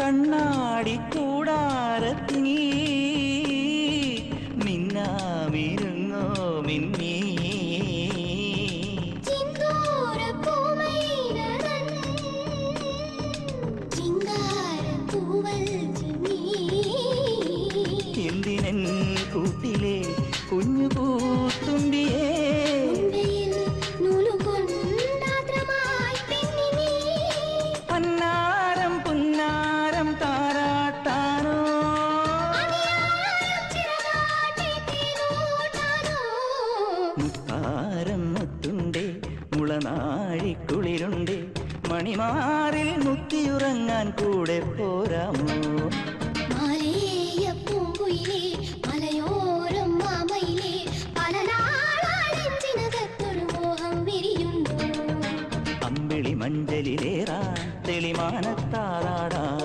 കണ്ണാടി കൂടാരത്തിൽ മിന്നാമിരുങ്ങോ മിന്നി എന്തിനൻ കൂട്ടിലെ കുഞ്ഞു പൂത്തുമ്പിയേ പന്നാരം പുന്നാരം താരാട്ടാനോ മുത്താരം മുത്തുണ്ടേ മുളനാഴിക്കുളിരുണ്ടേ മണിമാറിൽ മുത്തിയുറങ്ങാൻ കൂടെ പോരാമോ